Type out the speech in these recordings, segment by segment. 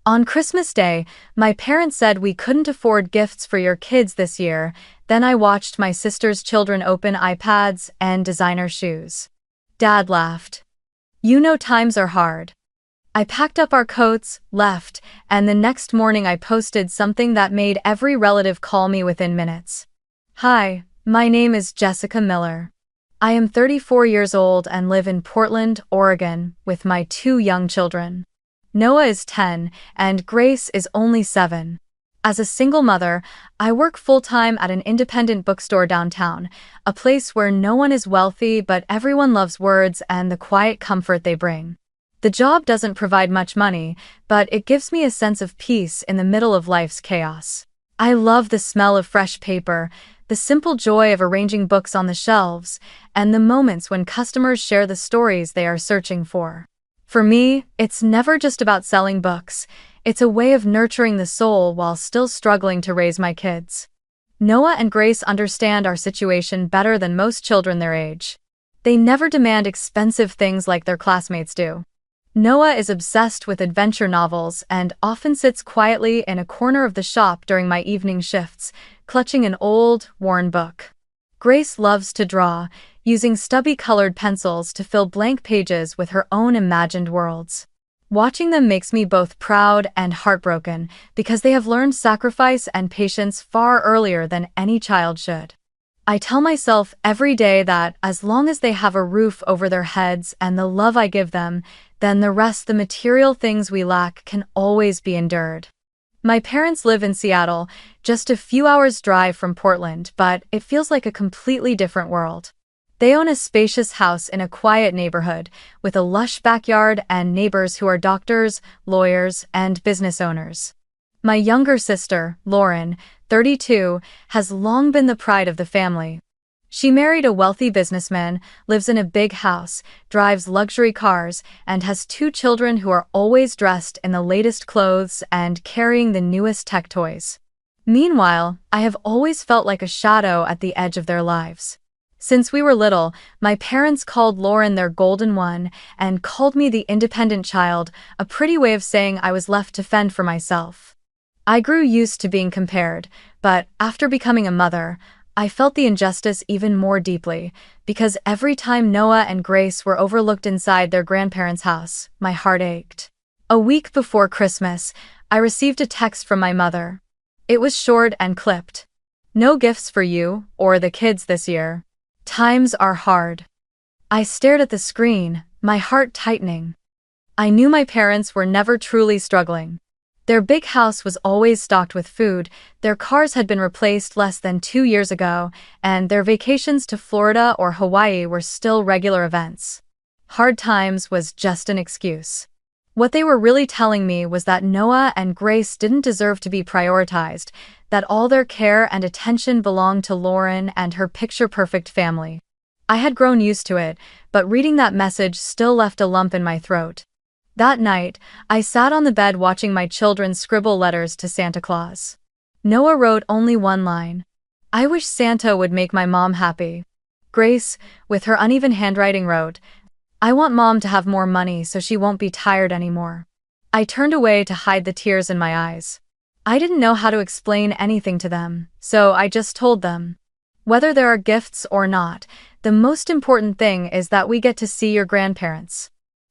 On Christmas Day, my parents said we couldn't afford gifts for your kids this year. Then I watched my sister's children open iPads and designer shoes. Dad laughed. You know times are hard. I packed up our coats, left, and the next morning I posted something that made every relative call me within minutes. Hi, my name is Jessica Miller. I am 34 years old and live in Portland, Oregon, with my 2 young children. Noah is 10, and Grace is only 7. As a single mother, I work full-time at an independent bookstore downtown, a place where no one is wealthy but everyone loves words and the quiet comfort they bring. The job doesn't provide much money, but it gives me a sense of peace in the middle of life's chaos. I love the smell of fresh paper, the simple joy of arranging books on the shelves, and the moments when customers share the stories they are searching for. For me, it's never just about selling books. It's a way of nurturing the soul while still struggling to raise my kids. Noah and Grace understand our situation better than most children their age. They never demand expensive things like their classmates do. Noah is obsessed with adventure novels and often sits quietly in a corner of the shop during my evening shifts, clutching an old, worn book. Grace loves to draw, using stubby colored pencils to fill blank pages with her own imagined worlds. Watching them makes me both proud and heartbroken because they have learned sacrifice and patience far earlier than any child should. I tell myself every day that as long as they have a roof over their heads and the love I give them, then the rest, the material things we lack, can always be endured. My parents live in Seattle, just a few hours' drive from Portland, but it feels like a completely different world. They own a spacious house in a quiet neighborhood, with a lush backyard and neighbors who are doctors, lawyers, and business owners. My younger sister, Lauren, 32, has long been the pride of the family. She married a wealthy businessman, lives in a big house, drives luxury cars, and has 2 children who are always dressed in the latest clothes and carrying the newest tech toys. Meanwhile, I have always felt like a shadow at the edge of their lives. Since we were little, my parents called Lauren their golden one and called me the independent child, a pretty way of saying I was left to fend for myself. I grew used to being compared, but after becoming a mother, I felt the injustice even more deeply, because every time Noah and Grace were overlooked inside their grandparents' house, my heart ached. A week before Christmas, I received a text from my mother. It was short and clipped. No gifts for you or the kids this year. Times are hard. I stared at the screen, my heart tightening. I knew my parents were never truly struggling. Their big house was always stocked with food, their cars had been replaced less than 2 years ago, and their vacations to Florida or Hawaii were still regular events. Hard times was just an excuse. What they were really telling me was that Noah and Grace didn't deserve to be prioritized, that all their care and attention belonged to Lauren and her picture-perfect family. I had grown used to it, but reading that message still left a lump in my throat. That night, I sat on the bed watching my children scribble letters to Santa Claus. Noah wrote only one line. I wish Santa would make my mom happy. Grace, with her uneven handwriting, wrote, I want Mom to have more money so she won't be tired anymore. I turned away to hide the tears in my eyes. I didn't know how to explain anything to them, so I just told them. Whether there are gifts or not, the most important thing is that we get to see your grandparents.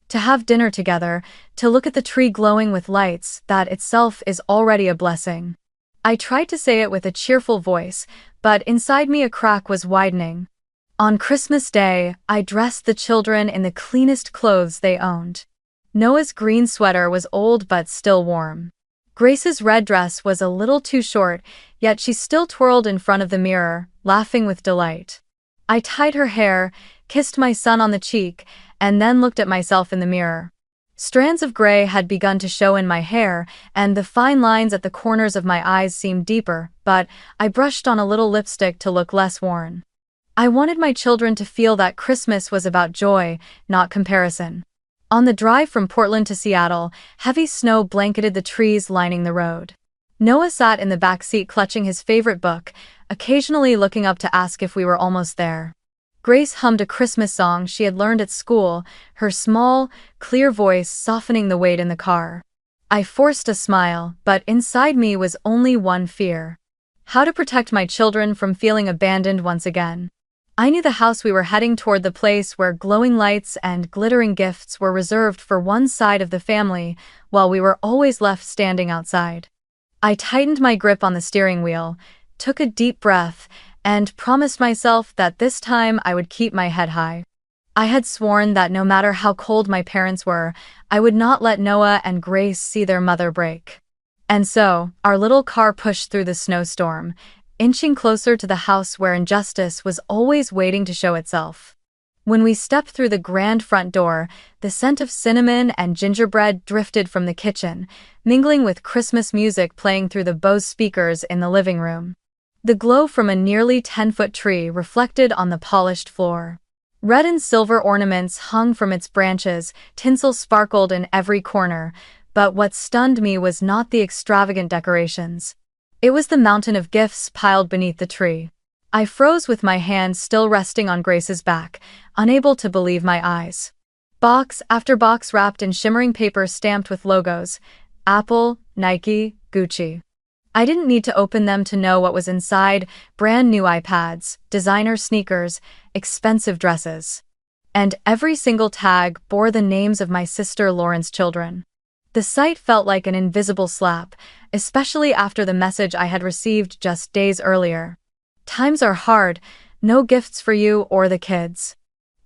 To have dinner together, to look at the tree glowing with lights, that itself is already a blessing. I tried to say it with a cheerful voice, but inside me a crack was widening. On Christmas Day, I dressed the children in the cleanest clothes they owned. Noah's green sweater was old but still warm. Grace's red dress was a little too short, yet she still twirled in front of the mirror, laughing with delight. I tied her hair, kissed my son on the cheek, and then looked at myself in the mirror. Strands of gray had begun to show in my hair, and the fine lines at the corners of my eyes seemed deeper, but I brushed on a little lipstick to look less worn. I wanted my children to feel that Christmas was about joy, not comparison. On the drive from Portland to Seattle, heavy snow blanketed the trees lining the road. Noah sat in the back seat clutching his favorite book, occasionally looking up to ask if we were almost there. Grace hummed a Christmas song she had learned at school, her small, clear voice softening the weight in the car. I forced a smile, but inside me was only one fear. How to protect my children from feeling abandoned once again. I knew the house we were heading toward, the place where glowing lights and glittering gifts were reserved for one side of the family, while we were always left standing outside. I tightened my grip on the steering wheel, took a deep breath, and promised myself that this time I would keep my head high. I had sworn that no matter how cold my parents were, I would not let Noah and Grace see their mother break. And so, our little car pushed through the snowstorm, inching closer to the house where injustice was always waiting to show itself. When we stepped through the grand front door, the scent of cinnamon and gingerbread drifted from the kitchen, mingling with Christmas music playing through the Bose speakers in the living room. The glow from a nearly 10-foot tree reflected on the polished floor. Red and silver ornaments hung from its branches, tinsel sparkled in every corner, but what stunned me was not the extravagant decorations. It was the mountain of gifts piled beneath the tree. I froze with my hands still resting on Grace's back, unable to believe my eyes. Box after box wrapped in shimmering paper stamped with logos: Apple, Nike, Gucci. I didn't need to open them to know what was inside: brand new iPads, designer sneakers, expensive dresses. And every single tag bore the names of my sister Lauren's children. The sight felt like an invisible slap, especially after the message I had received just days earlier. Times are hard, no gifts for you or the kids.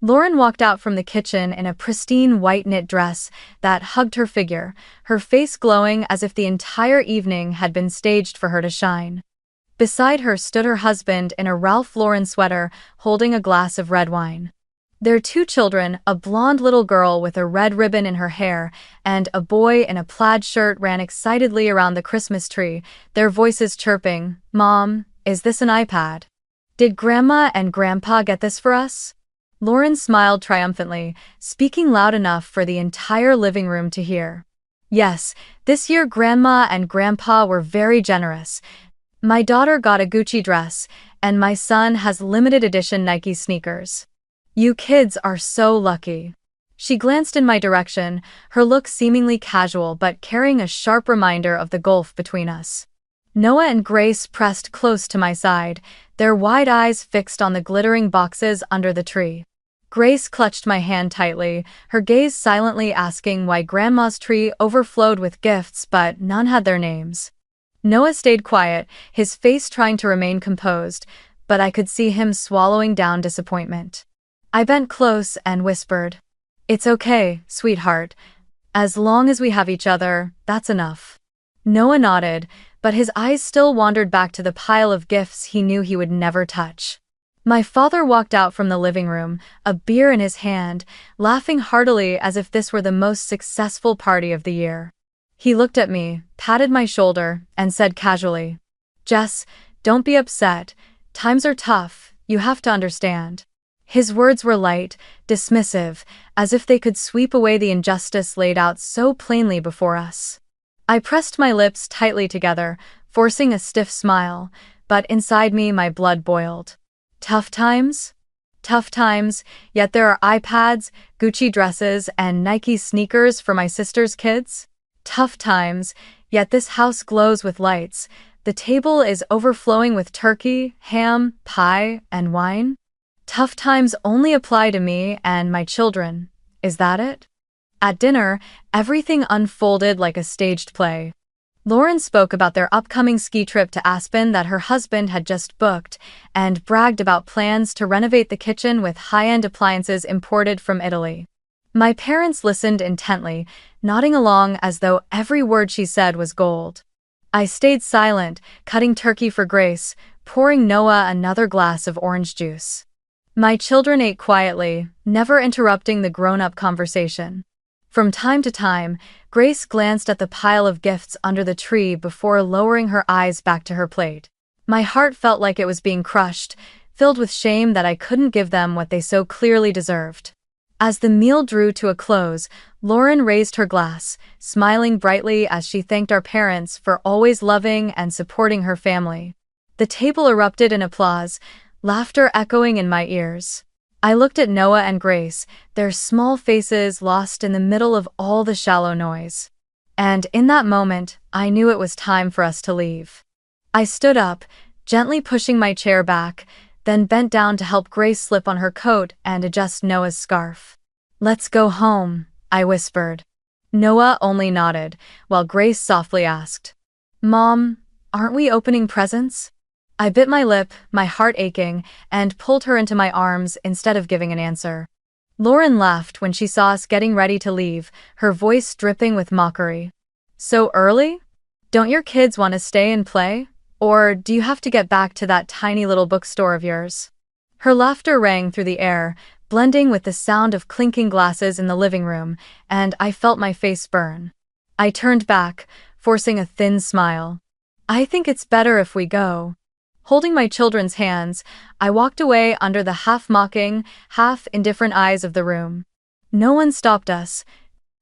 Lauren walked out from the kitchen in a pristine white knit dress that hugged her figure, her face glowing as if the entire evening had been staged for her to shine. Beside her stood her husband in a Ralph Lauren sweater, holding a glass of red wine. Their 2 children, a blonde little girl with a red ribbon in her hair and a boy in a plaid shirt, ran excitedly around the Christmas tree, their voices chirping, "Mom, is this an iPad? Did Grandma and Grandpa get this for us?" Lauren smiled triumphantly, speaking loud enough for the entire living room to hear. "Yes, this year Grandma and Grandpa were very generous. My daughter got a Gucci dress, and my son has limited edition Nike sneakers. You kids are so lucky." She glanced in my direction, her look seemingly casual but carrying a sharp reminder of the gulf between us. Noah and Grace pressed close to my side, their wide eyes fixed on the glittering boxes under the tree. Grace clutched my hand tightly, her gaze silently asking why Grandma's tree overflowed with gifts but none had their names. Noah stayed quiet, his face trying to remain composed, but I could see him swallowing down disappointment. I bent close and whispered, "It's okay, sweetheart. As long as we have each other, that's enough." Noah nodded, but his eyes still wandered back to the pile of gifts he knew he would never touch. My father walked out from the living room, a beer in his hand, laughing heartily as if this were the most successful party of the year. He looked at me, patted my shoulder, and said casually, "Jess, don't be upset. Times are tough, you have to understand." His words were light, dismissive, as if they could sweep away the injustice laid out so plainly before us. I pressed my lips tightly together, forcing a stiff smile, but inside me my blood boiled. Tough times? Tough times, yet there are iPads, Gucci dresses, and Nike sneakers for my sister's kids? Tough times, yet this house glows with lights, the table is overflowing with turkey, ham, pie, and wine? Tough times only apply to me and my children, is that it? At dinner, everything unfolded like a staged play. Lauren spoke about their upcoming ski trip to Aspen that her husband had just booked, and bragged about plans to renovate the kitchen with high-end appliances imported from Italy. My parents listened intently, nodding along as though every word she said was gold. I stayed silent, cutting turkey for Grace, pouring Noah another glass of orange juice. My children ate quietly, never interrupting the grown-up conversation. From time to time, Grace glanced at the pile of gifts under the tree before lowering her eyes back to her plate. My heart felt like it was being crushed, filled with shame that I couldn't give them what they so clearly deserved. As the meal drew to a close, Lauren raised her glass, smiling brightly as she thanked our parents for always loving and supporting her family. The table erupted in applause, laughter echoing in my ears. I looked at Noah and Grace, their small faces lost in the middle of all the shallow noise. And in that moment, I knew it was time for us to leave. I stood up, gently pushing my chair back, then bent down to help Grace slip on her coat and adjust Noah's scarf. "Let's go home," I whispered. Noah only nodded, while Grace softly asked, "Mom, aren't we opening presents?" I bit my lip, my heart aching, and pulled her into my arms instead of giving an answer. Lauren laughed when she saw us getting ready to leave, her voice dripping with mockery. "So early? Don't your kids want to stay and play? Or do you have to get back to that tiny little bookstore of yours?" Her laughter rang through the air, blending with the sound of clinking glasses in the living room, and I felt my face burn. I turned back, forcing a thin smile. "I think it's better if we go." Holding my children's hands, I walked away under the half-mocking, half-indifferent eyes of the room. No one stopped us.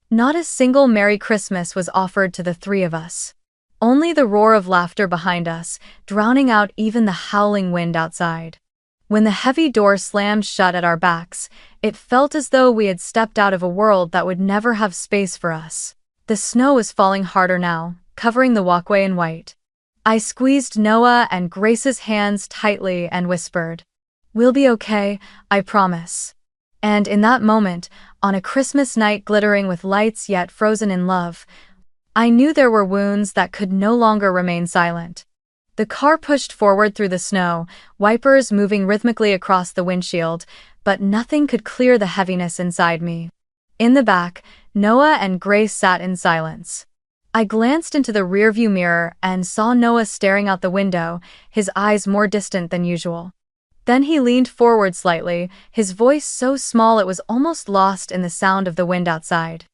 Not a single Merry Christmas was offered to the three of us. Only the roar of laughter behind us, drowning out even the howling wind outside. When the heavy door slammed shut at our backs, it felt as though we had stepped out of a world that would never have space for us. The snow was falling harder now, covering the walkway in white. I squeezed Noah and Grace's hands tightly and whispered, "We'll be okay, I promise." And in that moment, on a Christmas night glittering with lights yet frozen in love, I knew there were wounds that could no longer remain silent. The car pushed forward through the snow, wipers moving rhythmically across the windshield, but nothing could clear the heaviness inside me. In the back, Noah and Grace sat in silence. I glanced into the rearview mirror and saw Noah staring out the window, his eyes more distant than usual. Then he leaned forward slightly, his voice so small it was almost lost in the sound of the wind outside.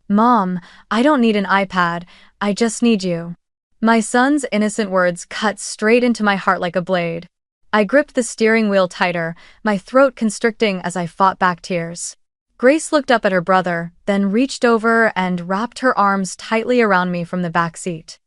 "Mom, I don't need an iPad, I just need you." My son's innocent words cut straight into my heart like a blade. I gripped the steering wheel tighter, my throat constricting as I fought back tears. Grace looked up at her brother, then reached over and wrapped her arms tightly around me from the back seat.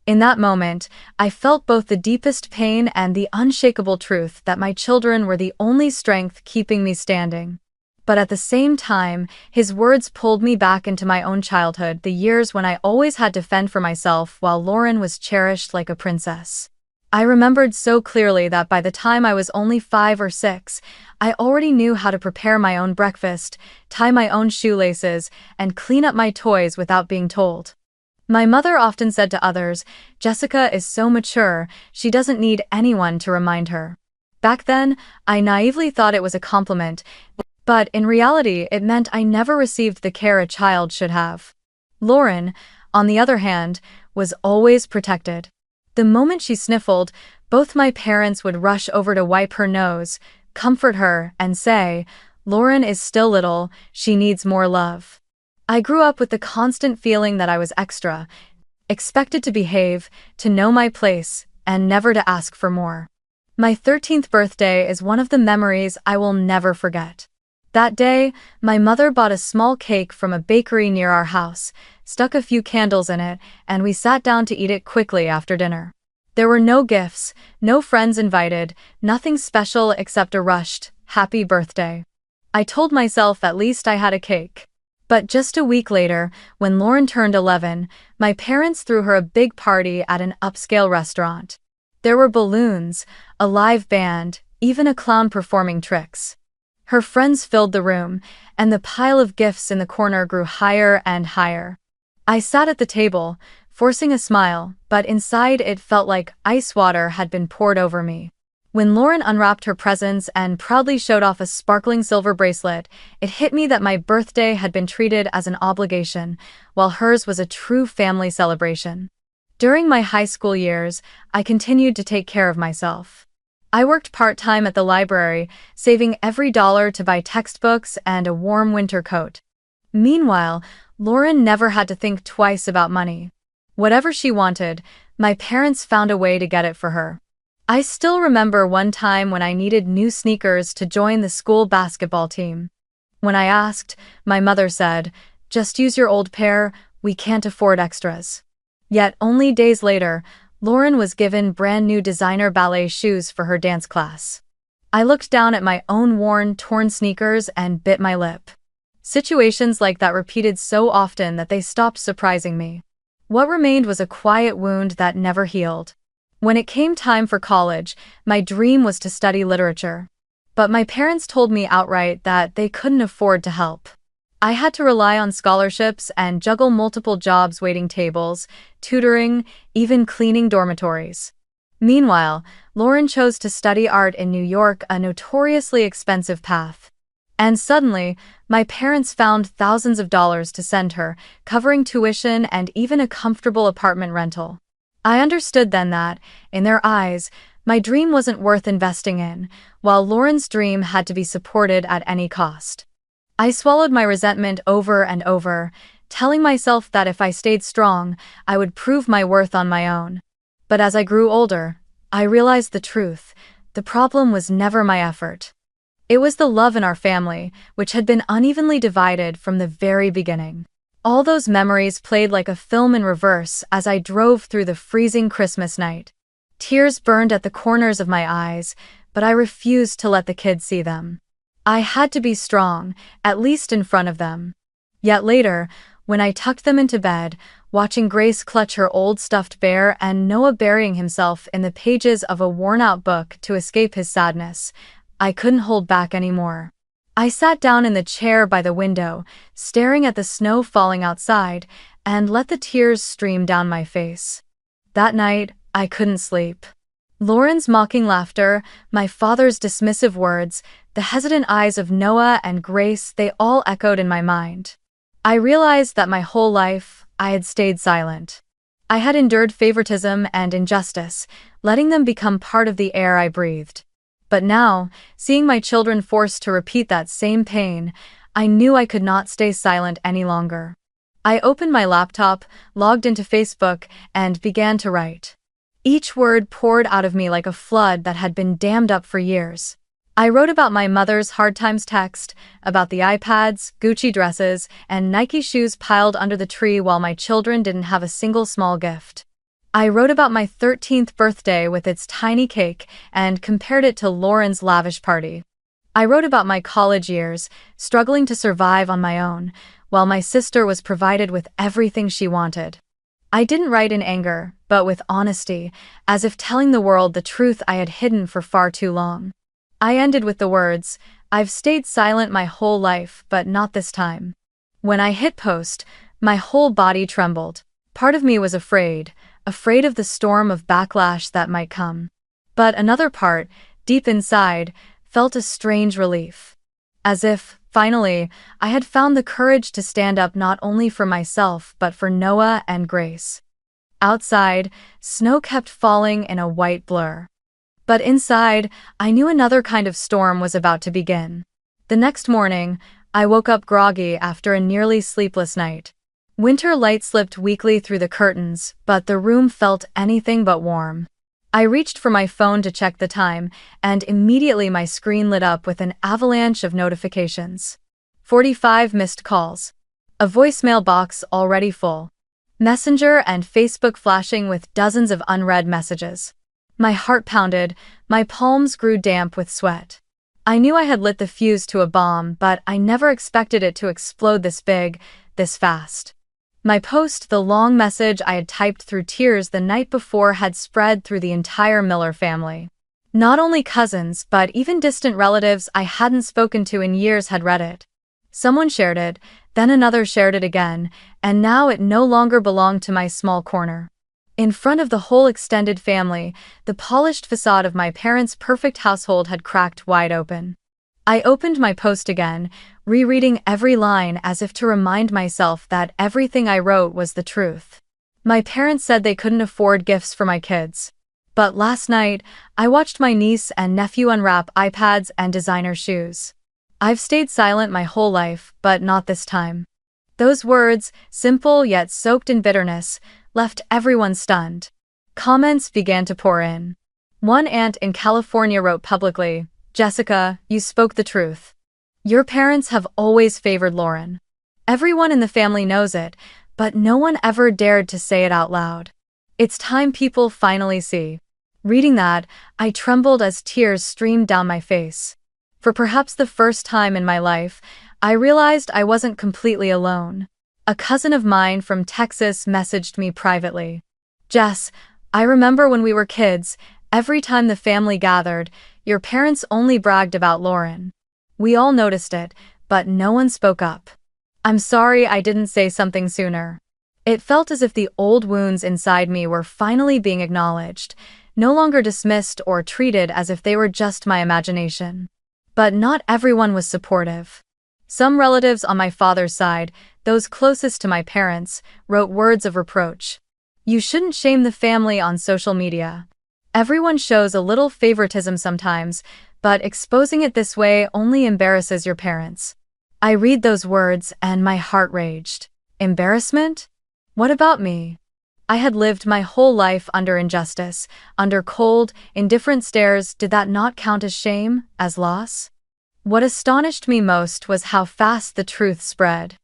In that moment, I felt both the deepest pain and the unshakable truth that my children were the only strength keeping me standing. But at the same time, his words pulled me back into my own childhood, the years when I always had to fend for myself while Lauren was cherished like a princess. I remembered so clearly that by the time I was only 5 or 6, I already knew how to prepare my own breakfast, tie my own shoelaces, and clean up my toys without being told. My mother often said to others, "Jessica is so mature, she doesn't need anyone to remind her." Back then, I naively thought it was a compliment, but in reality it meant I never received the care a child should have. Lauren, on the other hand, was always protected. The moment she sniffled, both my parents would rush over to wipe her nose, comfort her, and say, "Lauren is still little, she needs more love." I grew up with the constant feeling that I was extra, expected to behave, to know my place, and never to ask for more. My 13th birthday is one of the memories I will never forget. That day, my mother bought a small cake from a bakery near our house, stuck a few candles in it, and we sat down to eat it quickly after dinner. There were no gifts, no friends invited, nothing special except a rushed, "Happy birthday." I told myself at least I had a cake. But just a week later, when Lauren turned 11, my parents threw her a big party at an upscale restaurant. There were balloons, a live band, even a clown performing tricks. Her friends filled the room, and the pile of gifts in the corner grew higher and higher. I sat at the table, forcing a smile, but inside it felt like ice water had been poured over me. When Lauren unwrapped her presents and proudly showed off a sparkling silver bracelet, it hit me that my birthday had been treated as an obligation, while hers was a true family celebration. During my high school years, I continued to take care of myself. I worked part-time at the library, saving every dollar to buy textbooks and a warm winter coat. Meanwhile, Lauren never had to think twice about money. Whatever she wanted, my parents found a way to get it for her. I still remember one time when I needed new sneakers to join the school basketball team. When I asked, my mother said, "Just use your old pair, we can't afford extras." Yet only days later, Lauren was given brand new designer ballet shoes for her dance class. I looked down at my own worn, torn sneakers and bit my lip. Situations like that repeated so often that they stopped surprising me. What remained was a quiet wound that never healed. When it came time for college, my dream was to study literature. But my parents told me outright that they couldn't afford to help. I had to rely on scholarships and juggle multiple jobs waiting tables, tutoring, even cleaning dormitories. Meanwhile, Lauren chose to study art in New York, a notoriously expensive path. And suddenly, my parents found thousands of dollars to send her, covering tuition and even a comfortable apartment rental. I understood then that, in their eyes, my dream wasn't worth investing in, while Lauren's dream had to be supported at any cost. I swallowed my resentment over and over, telling myself that if I stayed strong, I would prove my worth on my own. But as I grew older, I realized the truth. The problem was never my effort. It was the love in our family, which had been unevenly divided from the very beginning. All those memories played like a film in reverse as I drove through the freezing Christmas night. Tears burned at the corners of my eyes, but I refused to let the kids see them. I had to be strong, at least in front of them. Yet later, when I tucked them into bed, watching Grace clutch her old stuffed bear and Noah burying himself in the pages of a worn-out book to escape his sadness, I couldn't hold back anymore. I sat down in the chair by the window, staring at the snow falling outside, and let the tears stream down my face. That night, I couldn't sleep. Lauren's mocking laughter, my father's dismissive words, the hesitant eyes of Noah and Grace, they all echoed in my mind. I realized that my whole life, I had stayed silent. I had endured favoritism and injustice, letting them become part of the air I breathed. But now, seeing my children forced to repeat that same pain, I knew I could not stay silent any longer. I opened my laptop, logged into Facebook, and began to write. Each word poured out of me like a flood that had been dammed up for years. I wrote about my mother's hard times text, about the iPads, Gucci dresses, and Nike shoes piled under the tree while my children didn't have a single small gift. I wrote about my 13th birthday with its tiny cake and compared it to Lauren's lavish party. I wrote about my college years, struggling to survive on my own, while my sister was provided with everything she wanted. I didn't write in anger, but with honesty, as if telling the world the truth I had hidden for far too long. I ended with the words, "I've stayed silent my whole life, but not this time." When I hit post, my whole body trembled. Part of me was afraid of the storm of backlash that might come. But another part, deep inside, felt a strange relief. As if, finally, I had found the courage to stand up not only for myself but for Noah and Grace. Outside, snow kept falling in a white blur. But inside, I knew another kind of storm was about to begin. The next morning, I woke up groggy after a nearly sleepless night. Winter light slipped weakly through the curtains, but the room felt anything but warm. I reached for my phone to check the time, and immediately my screen lit up with an avalanche of notifications. 45 missed calls. A voicemail box already full. Messenger and Facebook flashing with dozens of unread messages. My heart pounded, my palms grew damp with sweat. I knew I had lit the fuse to a bomb, but I never expected it to explode this big, this fast. My post, the long message I had typed through tears the night before, had spread through the entire Miller family. Not only cousins, but even distant relatives I hadn't spoken to in years had read it. Someone shared it, then another shared it again, and now it no longer belonged to my small corner. In front of the whole extended family, the polished facade of my parents' perfect household had cracked wide open. I opened my post again, rereading every line as if to remind myself that everything I wrote was the truth. My parents said they couldn't afford gifts for my kids. But last night, I watched my niece and nephew unwrap iPads and designer shoes. I've stayed silent my whole life, but not this time. Those words, simple yet soaked in bitterness, left everyone stunned. Comments began to pour in. One aunt in California wrote publicly, "Jessica, you spoke the truth. Your parents have always favored Lauren. Everyone in the family knows it, but no one ever dared to say it out loud. It's time people finally see." Reading that, I trembled as tears streamed down my face. For perhaps the first time in my life, I realized I wasn't completely alone. A cousin of mine from Texas messaged me privately. Jess, I remember when we were kids, every time the family gathered, your parents only bragged about Lauren. We all noticed it, but no one spoke up. I'm sorry I didn't say something sooner. It felt as if the old wounds inside me were finally being acknowledged, no longer dismissed or treated as if they were just my imagination. But not everyone was supportive. Some relatives on my father's side, those closest to my parents, wrote words of reproach. You shouldn't shame the family on social media. Everyone shows a little favoritism sometimes, but exposing it this way only embarrasses your parents. I read those words and my heart raged. Embarrassment? What about me? I had lived my whole life under injustice, under cold, indifferent stares. Did that not count as shame, as loss? What astonished me most was how fast the truth spread.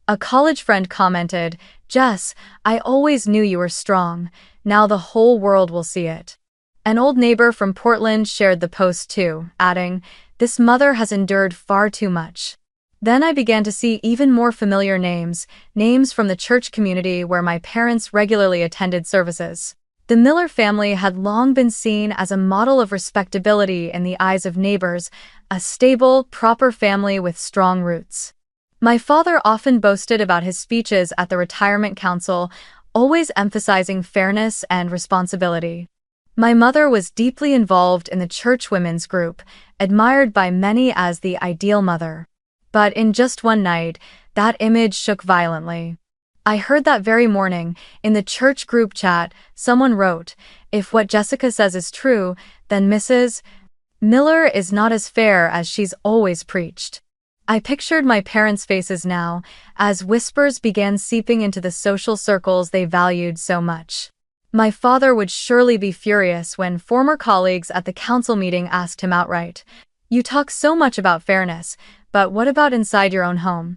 A college friend commented, Jess, I always knew you were strong. Now the whole world will see it. An old neighbor from Portland shared the post too, adding, this mother has endured far too much. Then I began to see even more familiar names from the church community where my parents regularly attended services. The Miller family had long been seen as a model of respectability in the eyes of neighbors, a stable, proper family with strong roots. My father often boasted about his speeches at the retirement council, always emphasizing fairness and responsibility. My mother was deeply involved in the church women's group, admired by many as the ideal mother. But in just one night, that image shook violently. I heard that very morning, in the church group chat, someone wrote, if what Jessica says is true, then Mrs. Miller is not as fair as she's always preached. I pictured my parents' faces now, as whispers began seeping into the social circles they valued so much. My father would surely be furious when former colleagues at the council meeting asked him outright, you talk so much about fairness, but what about inside your own home?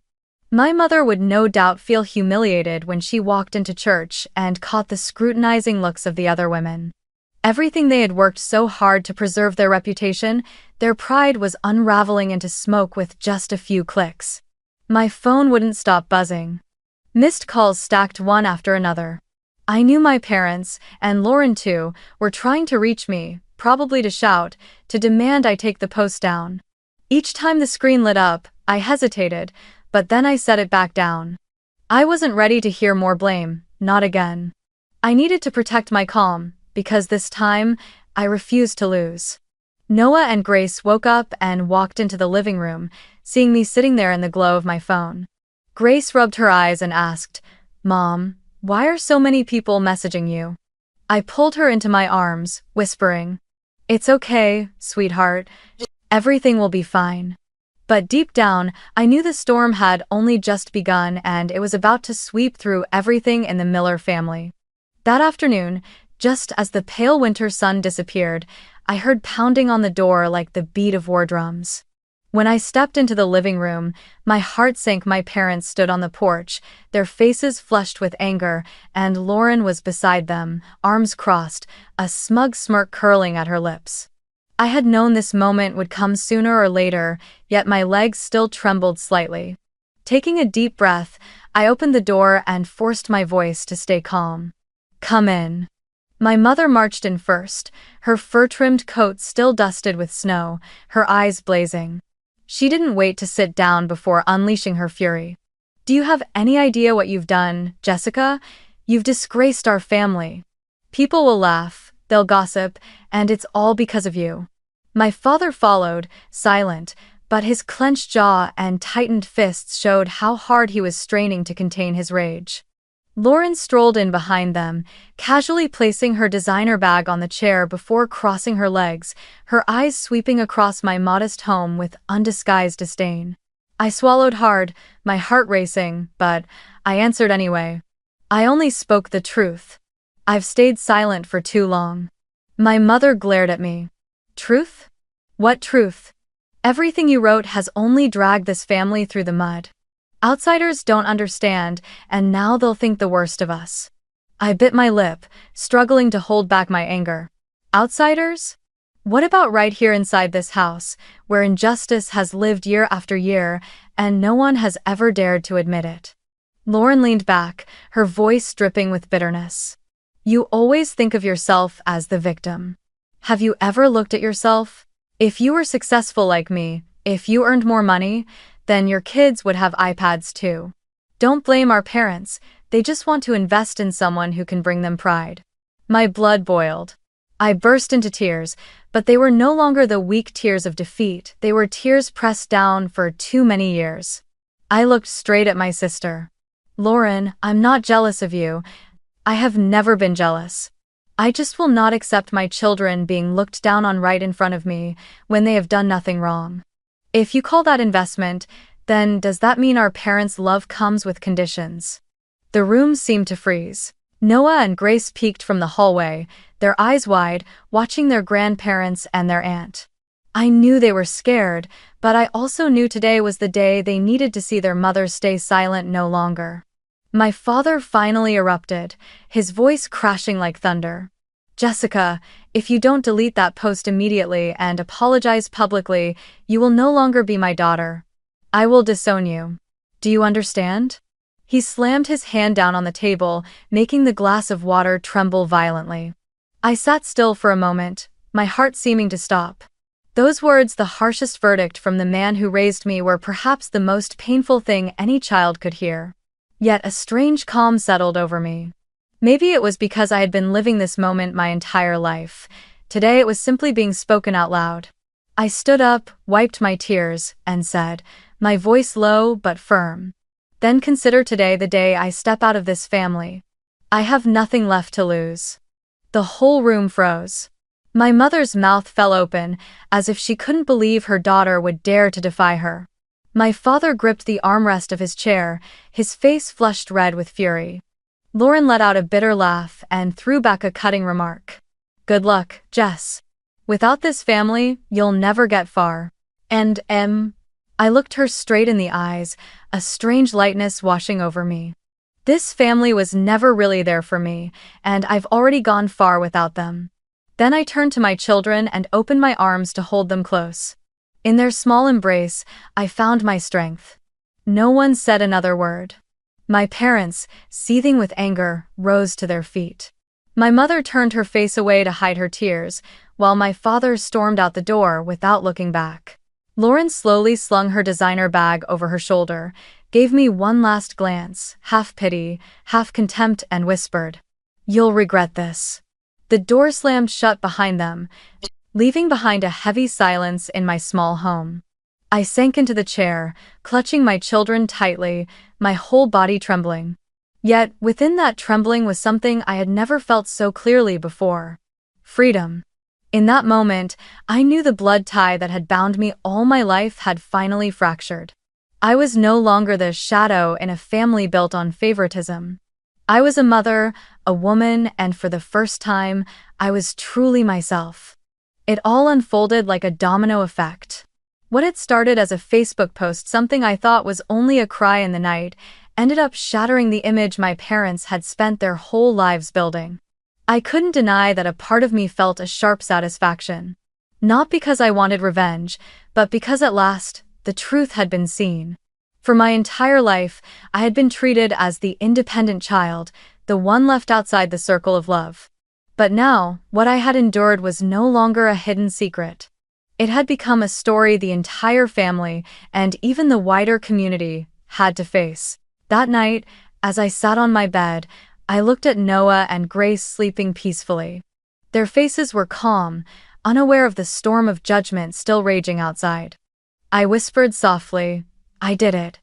My mother would no doubt feel humiliated when she walked into church and caught the scrutinizing looks of the other women. Everything they had worked so hard to preserve their reputation, their pride was unraveling into smoke with just a few clicks. My phone wouldn't stop buzzing. Missed calls stacked one after another. I knew my parents, and Lauren too, were trying to reach me, probably to shout, to demand I take the post down. Each time the screen lit up, I hesitated, but then I set it back down. I wasn't ready to hear more blame, not again. I needed to protect my calm, because this time, I refused to lose. Noah and Grace woke up and walked into the living room, seeing me sitting there in the glow of my phone. Grace rubbed her eyes and asked, Mom, why are so many people messaging you? I pulled her into my arms, whispering, It's okay, sweetheart. Everything will be fine. But deep down, I knew the storm had only just begun and it was about to sweep through everything in the Miller family. That afternoon, just as the pale winter sun disappeared, I heard pounding on the door like the beat of war drums. When I stepped into the living room, my heart sank. My parents stood on the porch, their faces flushed with anger, and Lauren was beside them, arms crossed, a smug smirk curling at her lips. I had known this moment would come sooner or later, yet my legs still trembled slightly. Taking a deep breath, I opened the door and forced my voice to stay calm. Come in. My mother marched in first, her fur-trimmed coat still dusted with snow, her eyes blazing. She didn't wait to sit down before unleashing her fury. Do you have any idea what you've done, Jessica? You've disgraced our family. People will laugh, they'll gossip, and it's all because of you. My father followed, silent, but his clenched jaw and tightened fists showed how hard he was straining to contain his rage. Lauren strolled in behind them, casually placing her designer bag on the chair before crossing her legs, her eyes sweeping across my modest home with undisguised disdain. I swallowed hard, my heart racing, but I answered anyway. I only spoke the truth. I've stayed silent for too long. My mother glared at me. Truth? What truth? Everything you wrote has only dragged this family through the mud. Outsiders don't understand, and now they'll think the worst of us. I bit my lip, struggling to hold back my anger. Outsiders? What about right here inside this house, where injustice has lived year after year, and no one has ever dared to admit it? Lauren leaned back, her voice dripping with bitterness. You always think of yourself as the victim. Have you ever looked at yourself? If you were successful like me, if you earned more money, then your kids would have iPads too. Don't blame our parents, they just want to invest in someone who can bring them pride. My blood boiled. I burst into tears, but they were no longer the weak tears of defeat, they were tears pressed down for too many years. I looked straight at my sister. Lauren, I'm not jealous of you. I have never been jealous. I just will not accept my children being looked down on right in front of me when they have done nothing wrong. If you call that investment, then does that mean our parents' love comes with conditions? The room seemed to freeze. Noah and Grace peeked from the hallway, their eyes wide, watching their grandparents and their aunt. I knew they were scared, but I also knew today was the day they needed to see their mother stay silent no longer. My father finally erupted, his voice crashing like thunder. Jessica, if you don't delete that post immediately and apologize publicly, you will no longer be my daughter. I will disown you. Do you understand? He slammed his hand down on the table, making the glass of water tremble violently. I sat still for a moment, my heart seeming to stop. Those words, the harshest verdict from the man who raised me, were perhaps the most painful thing any child could hear. Yet a strange calm settled over me. Maybe it was because I had been living this moment my entire life. Today it was simply being spoken out loud. I stood up, wiped my tears, and said, my voice low but firm. Then consider today the day I step out of this family. I have nothing left to lose. The whole room froze. My mother's mouth fell open, as if she couldn't believe her daughter would dare to defy her. My father gripped the armrest of his chair, his face flushed red with fury. Lauren let out a bitter laugh and threw back a cutting remark. Good luck, Jess. Without this family, you'll never get far. And, I looked her straight in the eyes, a strange lightness washing over me. This family was never really there for me, and I've already gone far without them. Then I turned to my children and opened my arms to hold them close. In their small embrace, I found my strength. No one said another word. My parents, seething with anger, rose to their feet. My mother turned her face away to hide her tears, while my father stormed out the door without looking back. Lauren slowly slung her designer bag over her shoulder, gave me one last glance, half pity, half contempt, and whispered, "You'll regret this." The door slammed shut behind them, leaving behind a heavy silence in my small home. I sank into the chair, clutching my children tightly, my whole body trembling. Yet, within that trembling was something I had never felt so clearly before. Freedom. In that moment, I knew the blood tie that had bound me all my life had finally fractured. I was no longer the shadow in a family built on favoritism. I was a mother, a woman, and for the first time, I was truly myself. It all unfolded like a domino effect. What had started as a Facebook post, something I thought was only a cry in the night, ended up shattering the image my parents had spent their whole lives building. I couldn't deny that a part of me felt a sharp satisfaction. Not because I wanted revenge, but because at last, the truth had been seen. For my entire life, I had been treated as the independent child, the one left outside the circle of love. But now, what I had endured was no longer a hidden secret. It had become a story the entire family, and even the wider community, had to face. That night, as I sat on my bed, I looked at Noah and Grace sleeping peacefully. Their faces were calm, unaware of the storm of judgment still raging outside. I whispered softly, "I did it.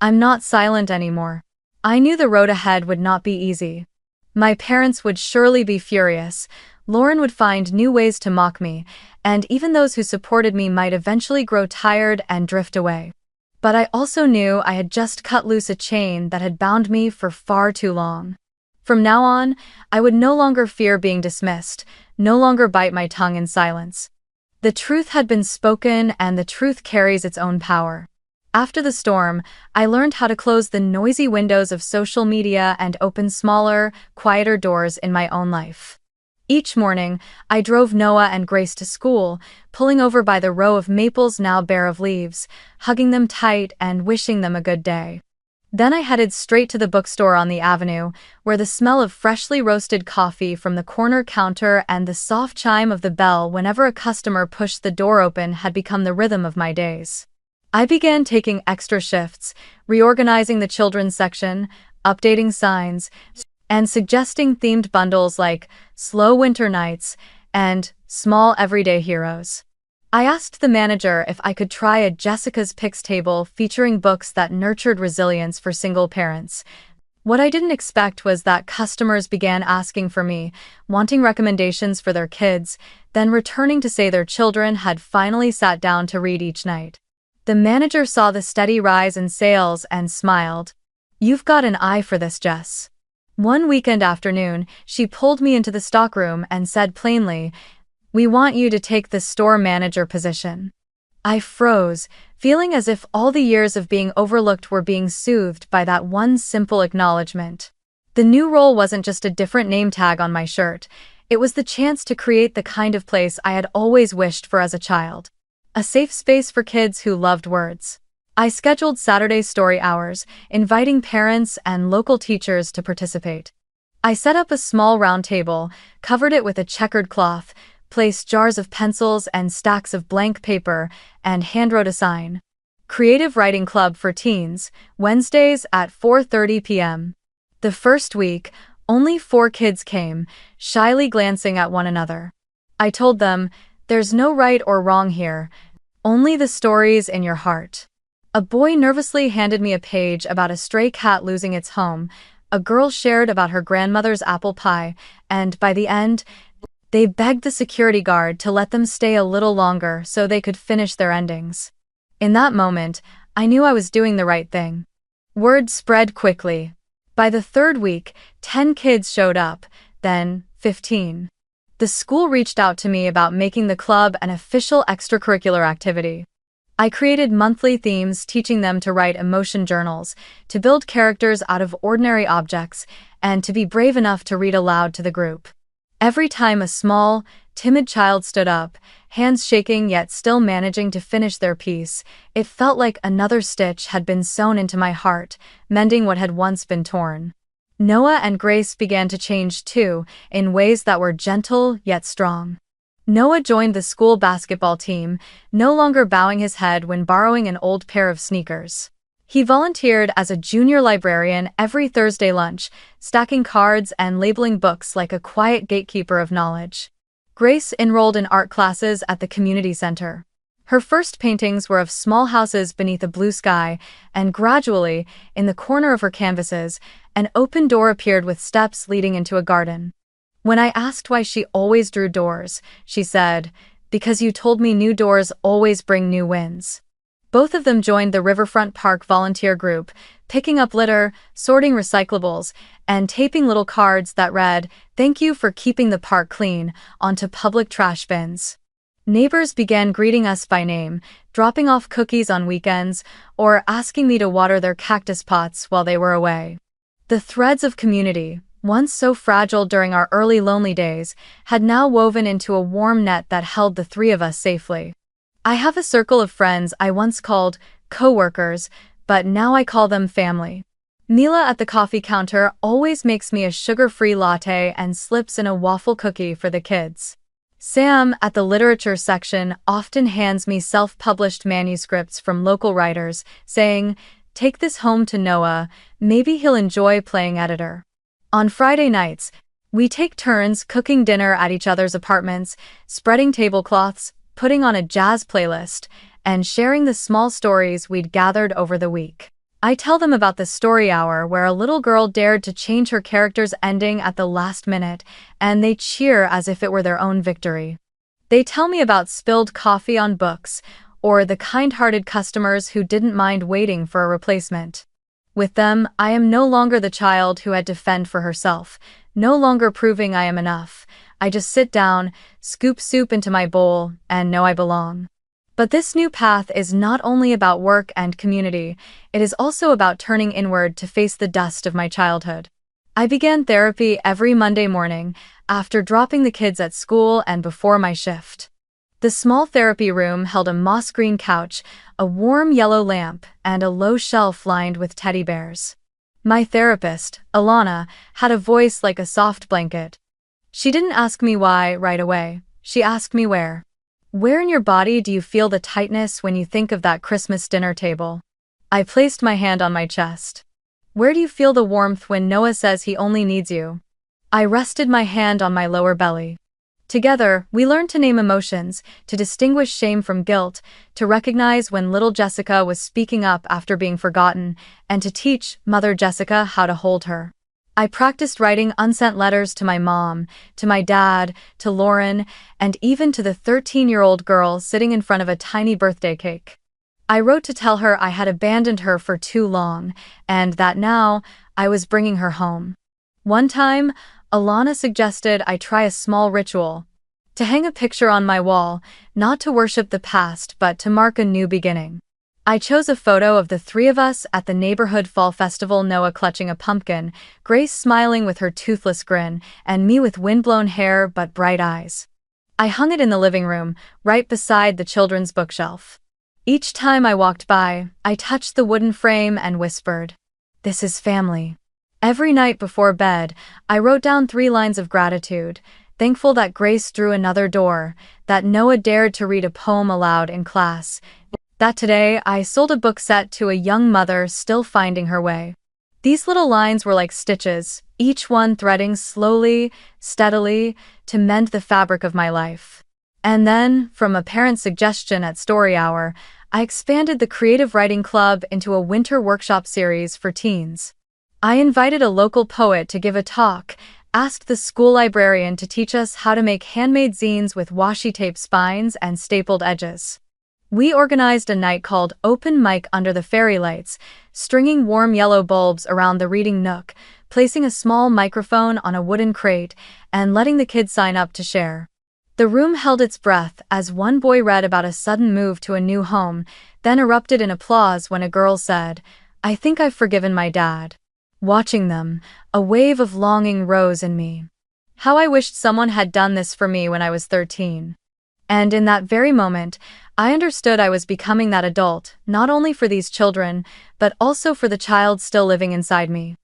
I'm not silent anymore." I knew the road ahead would not be easy. My parents would surely be furious, Lauren would find new ways to mock me, and even those who supported me might eventually grow tired and drift away. But I also knew I had just cut loose a chain that had bound me for far too long. From now on, I would no longer fear being dismissed, no longer bite my tongue in silence. The truth had been spoken, and the truth carries its own power. After the storm, I learned how to close the noisy windows of social media and open smaller, quieter doors in my own life. Each morning, I drove Noah and Grace to school, pulling over by the row of maples now bare of leaves, hugging them tight and wishing them a good day. Then I headed straight to the bookstore on the avenue, where the smell of freshly roasted coffee from the corner counter and the soft chime of the bell whenever a customer pushed the door open had become the rhythm of my days. I began taking extra shifts, reorganizing the children's section, updating signs, and suggesting themed bundles like Slow Winter Nights and Small Everyday Heroes. I asked the manager if I could try a Jessica's Picks table featuring books that nurtured resilience for single parents. What I didn't expect was that customers began asking for me, wanting recommendations for their kids, then returning to say their children had finally sat down to read each night. The manager saw the steady rise in sales and smiled. "You've got an eye for this, Jess." One weekend afternoon, she pulled me into the stockroom and said plainly, "We want you to take the store manager position." I froze, feeling as if all the years of being overlooked were being soothed by that one simple acknowledgement. The new role wasn't just a different name tag on my shirt, it was the chance to create the kind of place I had always wished for as a child. A safe space for kids who loved words. I scheduled Saturday story hours, inviting parents and local teachers to participate. I set up a small round table, covered it with a checkered cloth, placed jars of pencils and stacks of blank paper, and handwrote a sign. Creative Writing Club for Teens, Wednesdays at 4:30 p.m. The first week, only 4 kids came, shyly glancing at one another. I told them, "There's no right or wrong here, only the stories in your heart." A boy nervously handed me a page about a stray cat losing its home, a girl shared about her grandmother's apple pie, and by the end, they begged the security guard to let them stay a little longer so they could finish their endings. In that moment, I knew I was doing the right thing. Word spread quickly. By the 3rd week, 10 kids showed up, then 15. The school reached out to me about making the club an official extracurricular activity. I created monthly themes teaching them to write emotion journals, to build characters out of ordinary objects, and to be brave enough to read aloud to the group. Every time a small, timid child stood up, hands shaking yet still managing to finish their piece, it felt like another stitch had been sewn into my heart, mending what had once been torn. Noah and Grace began to change too, in ways that were gentle yet strong. Noah joined the school basketball team, no longer bowing his head when borrowing an old pair of sneakers. He volunteered as a junior librarian every Thursday lunch, stacking cards and labeling books like a quiet gatekeeper of knowledge. Grace enrolled in art classes at the community center. Her first paintings were of small houses beneath a blue sky, and gradually, in the corner of her canvases, an open door appeared with steps leading into a garden. When I asked why she always drew doors, she said, "Because you told me new doors always bring new winds." Both of them joined the Riverfront Park volunteer group, picking up litter, sorting recyclables, and taping little cards that read, "Thank you for keeping the park clean," onto public trash bins. Neighbors began greeting us by name, dropping off cookies on weekends, or asking me to water their cactus pots while they were away. The threads of community, once so fragile during our early lonely days, had now woven into a warm net that held the 3 of us safely. I have a circle of friends I once called co-workers, but now I call them family. Mila at the coffee counter always makes me a sugar-free latte and slips in a waffle cookie for the kids. Sam at the literature section often hands me self-published manuscripts from local writers, saying, "Take this home to Noah, maybe he'll enjoy playing editor." On Friday nights, we take turns cooking dinner at each other's apartments, spreading tablecloths, putting on a jazz playlist, and sharing the small stories we'd gathered over the week. I tell them about the story hour where a little girl dared to change her character's ending at the last minute, and they cheer as if it were their own victory. They tell me about spilled coffee on books, or the kind-hearted customers who didn't mind waiting for a replacement. With them, I am no longer the child who had to fend for herself, no longer proving I am enough. I just sit down, scoop soup into my bowl, and know I belong. But this new path is not only about work and community, it is also about turning inward to face the dust of my childhood. I began therapy every Monday morning, after dropping the kids at school and before my shift. The small therapy room held a moss green couch, a warm yellow lamp, and a low shelf lined with teddy bears. My therapist, Alana, had a voice like a soft blanket. She didn't ask me why right away. She asked me where. Where in your body do you feel the tightness when you think of that Christmas dinner table? I placed my hand on my chest. Where do you feel the warmth when Noah says he only needs you? I rested my hand on my lower belly. Together, we learned to name emotions, to distinguish shame from guilt, to recognize when little Jessica was speaking up after being forgotten, and to teach Mother Jessica how to hold her. I practiced writing unsent letters to my mom, to my dad, to Lauren, and even to the 13-year-old girl sitting in front of a tiny birthday cake. I wrote to tell her I had abandoned her for too long, and that now, I was bringing her home. One time, Alana suggested I try a small ritual. To hang a picture on my wall, not to worship the past but to mark a new beginning. I chose a photo of the three of us at the neighborhood fall festival, Noah clutching a pumpkin, Grace smiling with her toothless grin, and me with windblown hair but bright eyes. I hung it in the living room, right beside the children's bookshelf. Each time I walked by, I touched the wooden frame and whispered, "This is family." Every night before bed, I wrote down 3 lines of gratitude, thankful that Grace drew another door, that Noah dared to read a poem aloud in class, that today I sold a book set to a young mother still finding her way. These little lines were like stitches, each one threading slowly, steadily, to mend the fabric of my life. And then, from a parent's suggestion at Story Hour, I expanded the Creative Writing Club into a winter workshop series for teens. I invited a local poet to give a talk, asked the school librarian to teach us how to make handmade zines with washi tape spines and stapled edges. We organized a night called Open Mic under the fairy lights, stringing warm yellow bulbs around the reading nook, placing a small microphone on a wooden crate, and letting the kids sign up to share. The room held its breath as one boy read about a sudden move to a new home, then erupted in applause when a girl said, "I think I've forgiven my dad." Watching them, a wave of longing rose in me. How I wished someone had done this for me when I was 13. And in that very moment, I understood I was becoming that adult, not only for these children, but also for the child still living inside me.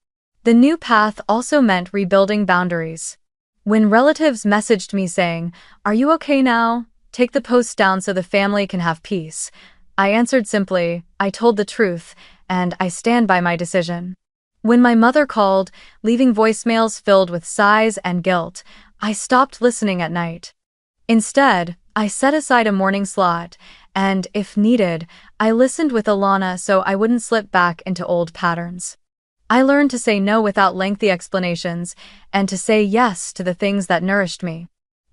The new path also meant rebuilding boundaries. When relatives messaged me saying, "Are you okay now? Take the post down so the family can have peace," I answered simply, "I told the truth, and I stand by my decision." When my mother called, leaving voicemails filled with sighs and guilt, I stopped listening at night. Instead, I set aside a morning slot, and, if needed, I listened with Alana so I wouldn't slip back into old patterns. I learned to say no without lengthy explanations, and to say yes to the things that nourished me.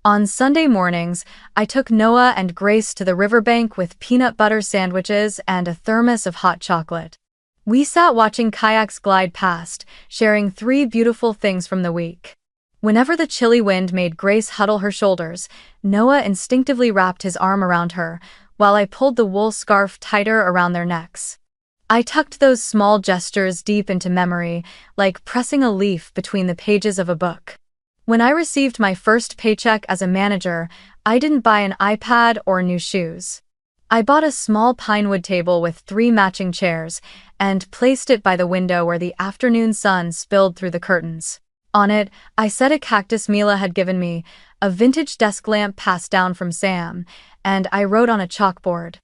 On Sunday mornings, I took Noah and Grace to the riverbank with peanut butter sandwiches and a thermos of hot chocolate. We sat watching kayaks glide past, sharing 3 beautiful things from the week. Whenever the chilly wind made Grace huddle her shoulders, Noah instinctively wrapped his arm around her, while I pulled the wool scarf tighter around their necks. I tucked those small gestures deep into memory, like pressing a leaf between the pages of a book. When I received my first paycheck as a manager, I didn't buy an iPad or new shoes. I bought a small pinewood table with 3 matching chairs, and placed it by the window where the afternoon sun spilled through the curtains. On it, I set a cactus Mila had given me, a vintage desk lamp passed down from Sam, and I wrote on a chalkboard,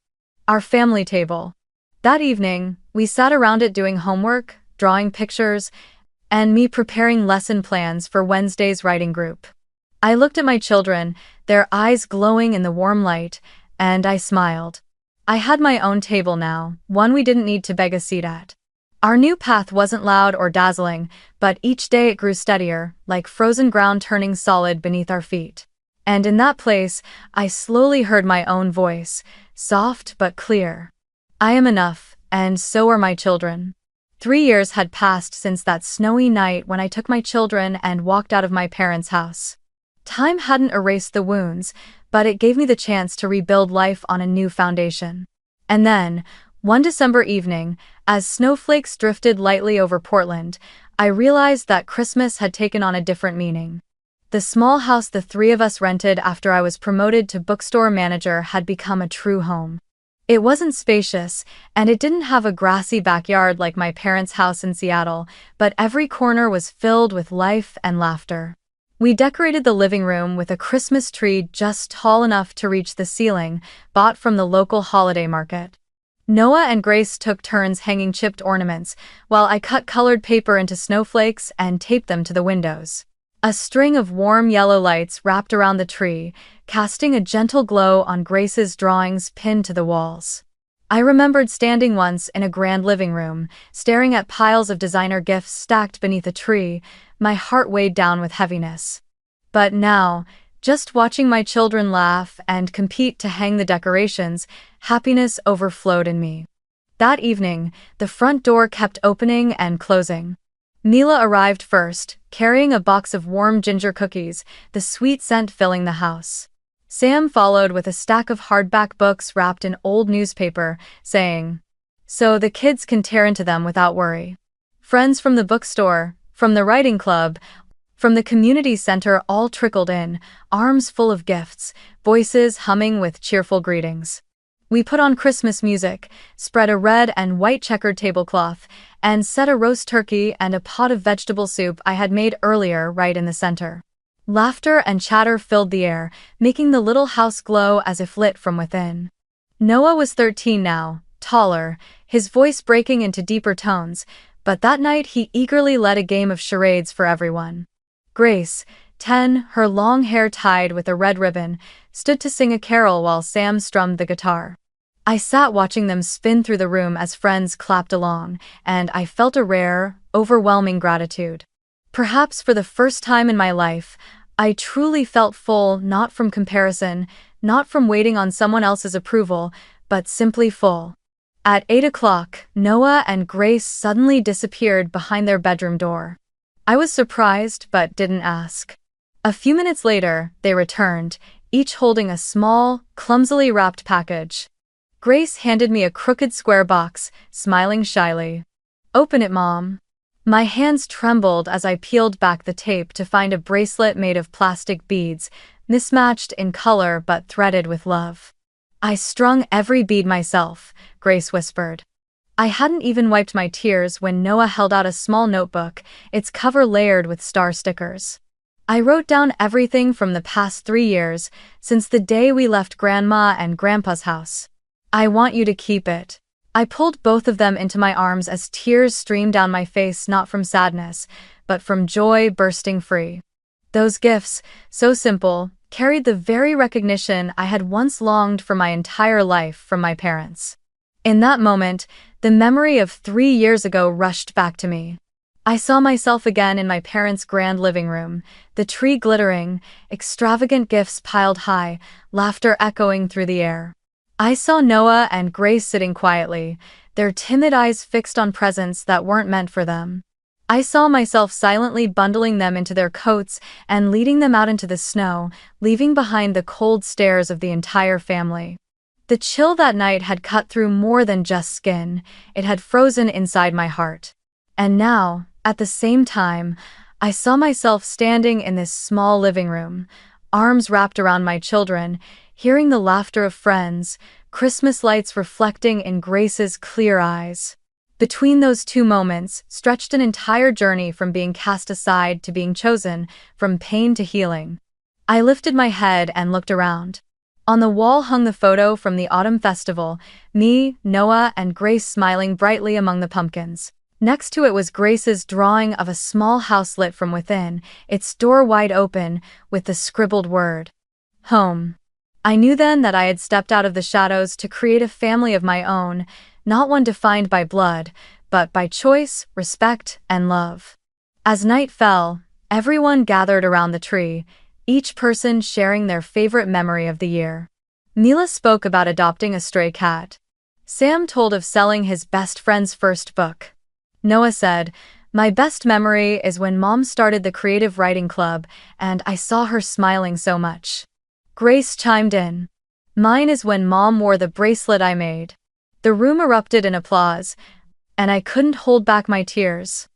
"Our family table." That evening, we sat around it doing homework, drawing pictures, and me preparing lesson plans for Wednesday's writing group. I looked at my children, their eyes glowing in the warm light, and I smiled. I had my own table now, one we didn't need to beg a seat at. Our new path wasn't loud or dazzling, but each day it grew steadier, like frozen ground turning solid beneath our feet. And in that place, I slowly heard my own voice, soft but clear. I am enough, and so are my children. 3 years had passed since that snowy night when I took my children and walked out of my parents' house. Time hadn't erased the wounds, but it gave me the chance to rebuild life on a new foundation. And then, one December evening, as snowflakes drifted lightly over Portland, I realized that Christmas had taken on a different meaning. The small house the three of us rented after I was promoted to bookstore manager had become a true home. It wasn't spacious, and it didn't have a grassy backyard like my parents' house in Seattle, but every corner was filled with life and laughter. We decorated the living room with a Christmas tree just tall enough to reach the ceiling, bought from the local holiday market. Noah and Grace took turns hanging chipped ornaments, while I cut colored paper into snowflakes and taped them to the windows. A string of warm yellow lights wrapped around the tree, casting a gentle glow on Grace's drawings pinned to the walls. I remembered standing once in a grand living room, staring at piles of designer gifts stacked beneath a tree, my heart weighed down with heaviness. But now, just watching my children laugh and compete to hang the decorations, happiness overflowed in me. That evening, the front door kept opening and closing. Mila arrived first, carrying a box of warm ginger cookies, the sweet scent filling the house. Sam followed with a stack of hardback books wrapped in old newspaper, saying, "So the kids can tear into them without worry." Friends from the bookstore, from the writing club, from the community center all trickled in, arms full of gifts, voices humming with cheerful greetings. We put on Christmas music, spread a red and white checkered tablecloth, and set a roast turkey and a pot of vegetable soup I had made earlier right in the center. Laughter and chatter filled the air, making the little house glow as if lit from within. Noah was 13 now, taller, his voice breaking into deeper tones, but that night he eagerly led a game of charades for everyone. Grace, 10, her long hair tied with a red ribbon, stood to sing a carol while Sam strummed the guitar. I sat watching them spin through the room as friends clapped along, and I felt a rare, overwhelming gratitude. Perhaps for the first time in my life, I truly felt full, not from comparison, not from waiting on someone else's approval, but simply full. At 8 o'clock, Noah and Grace suddenly disappeared behind their bedroom door. I was surprised but didn't ask. A few minutes later, they returned, each holding a small, clumsily wrapped package. Grace handed me a crooked square box, smiling shyly. "Open it, Mom." My hands trembled as I peeled back the tape to find a bracelet made of plastic beads, mismatched in color but threaded with love. "I strung every bead myself," Grace whispered. I hadn't even wiped my tears when Noah held out a small notebook, its cover layered with star stickers. I wrote down everything from the past 3 years, since the day we left Grandma and Grandpa's house. "I want you to keep it." I pulled both of them into my arms as tears streamed down my face, not from sadness, but from joy bursting free. Those gifts, so simple, carried the very recognition I had once longed for my entire life from my parents. In that moment, the memory of 3 years ago rushed back to me. I saw myself again in my parents' grand living room, the tree glittering, extravagant gifts piled high, laughter echoing through the air. I saw Noah and Grace sitting quietly, their timid eyes fixed on presents that weren't meant for them. I saw myself silently bundling them into their coats and leading them out into the snow, leaving behind the cold stares of the entire family. The chill that night had cut through more than just skin, it had frozen inside my heart. And now, at the same time, I saw myself standing in this small living room, arms wrapped around my children, hearing the laughter of friends, Christmas lights reflecting in Grace's clear eyes. Between those two moments stretched an entire journey from being cast aside to being chosen, from pain to healing. I lifted my head and looked around. On the wall hung the photo from the autumn festival, me, Noah, and Grace smiling brightly among the pumpkins. Next to it was Grace's drawing of a small house lit from within, its door wide open, with the scribbled word, "Home." I knew then that I had stepped out of the shadows to create a family of my own, not one defined by blood, but by choice, respect, and love. As night fell, everyone gathered around the tree, each person sharing their favorite memory of the year. Mila spoke about adopting a stray cat. Sam told of selling his best friend's first book. Noah said, "My best memory is when Mom started the creative writing club, and I saw her smiling so much." Grace chimed in, "Mine is when Mom wore the bracelet I made." The room erupted in applause, and I couldn't hold back my tears.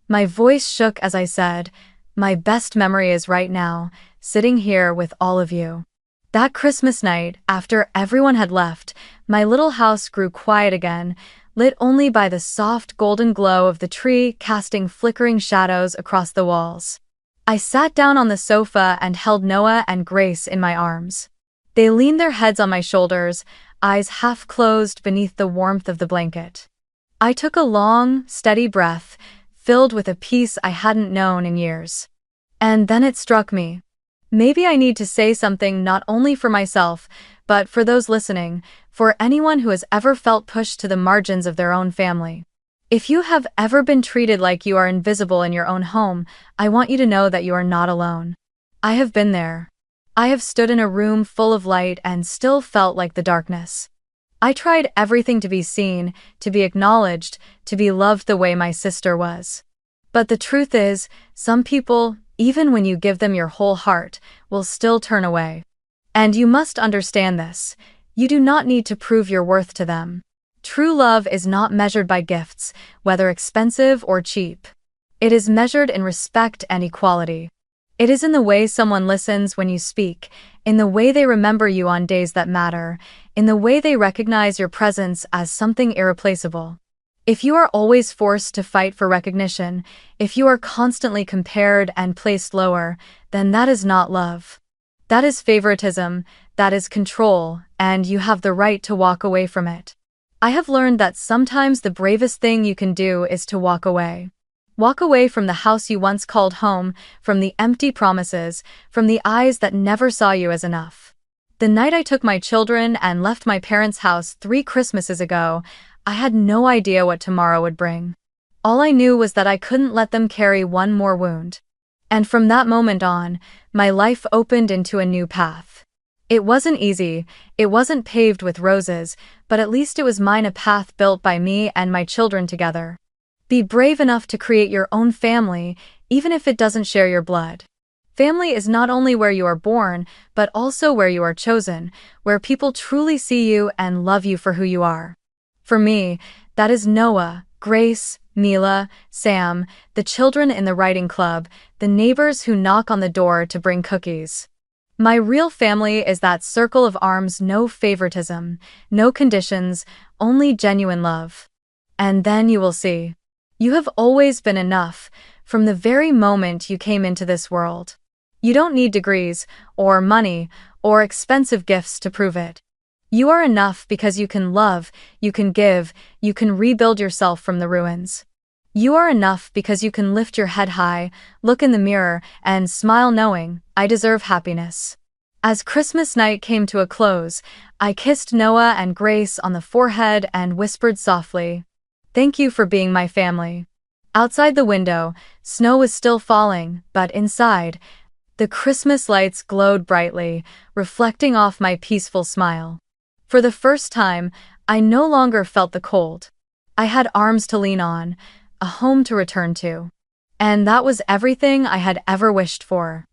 My voice shook as I said, My best memory is right now, sitting here with all of you. That Christmas night, after everyone had left, my little house grew quiet again, lit only by the soft golden glow of the tree casting flickering shadows across the walls. I sat down on the sofa and held Noah and Grace in my arms. They leaned their heads on my shoulders, eyes half closed beneath the warmth of the blanket. I took a long, steady breath, filled with a peace I hadn't known in years. And then it struck me. Maybe I need to say something not only for myself, but for those listening, for anyone who has ever felt pushed to the margins of their own family. If you have ever been treated like you are invisible in your own home, I want you to know that you are not alone. I have been there. I have stood in a room full of light and still felt like the darkness. I tried everything to be seen, to be acknowledged, to be loved the way my sister was. But the truth is, some people, even when you give them your whole heart, will still turn away. And you must understand this. You do not need to prove your worth to them. True love is not measured by gifts, whether expensive or cheap. It is measured in respect and equality. It is in the way someone listens when you speak, in the way they remember you on days that matter, in the way they recognize your presence as something irreplaceable. If you are always forced to fight for recognition, if you are constantly compared and placed lower, then that is not love. That is favoritism, that is control, and you have the right to walk away from it. I have learned that sometimes the bravest thing you can do is to walk away. Walk away from the house you once called home, from the empty promises, from the eyes that never saw you as enough. The night I took my children and left my parents' house 3 Christmases ago, I had no idea what tomorrow would bring. All I knew was that I couldn't let them carry one more wound. And from that moment on, my life opened into a new path. It wasn't easy, it wasn't paved with roses, but at least it was mine, a path built by me and my children together. Be brave enough to create your own family, even if it doesn't share your blood. Family is not only where you are born, but also where you are chosen, where people truly see you and love you for who you are. For me, that is Noah, Grace, Mila, Sam, the children in the writing club, the neighbors who knock on the door to bring cookies. My real family is that circle of arms, no favoritism, no conditions, only genuine love. And then you will see. You have always been enough, from the very moment you came into this world. You don't need degrees, or money, or expensive gifts to prove it. You are enough because you can love, you can give, you can rebuild yourself from the ruins. You are enough because you can lift your head high, look in the mirror, and smile knowing, I deserve happiness. As Christmas night came to a close, I kissed Noah and Grace on the forehead and whispered softly, "Thank you for being my family." Outside the window, snow was still falling, but inside, the Christmas lights glowed brightly, reflecting off my peaceful smile. For the first time, I no longer felt the cold. I had arms to lean on, a home to return to. And that was everything I had ever wished for.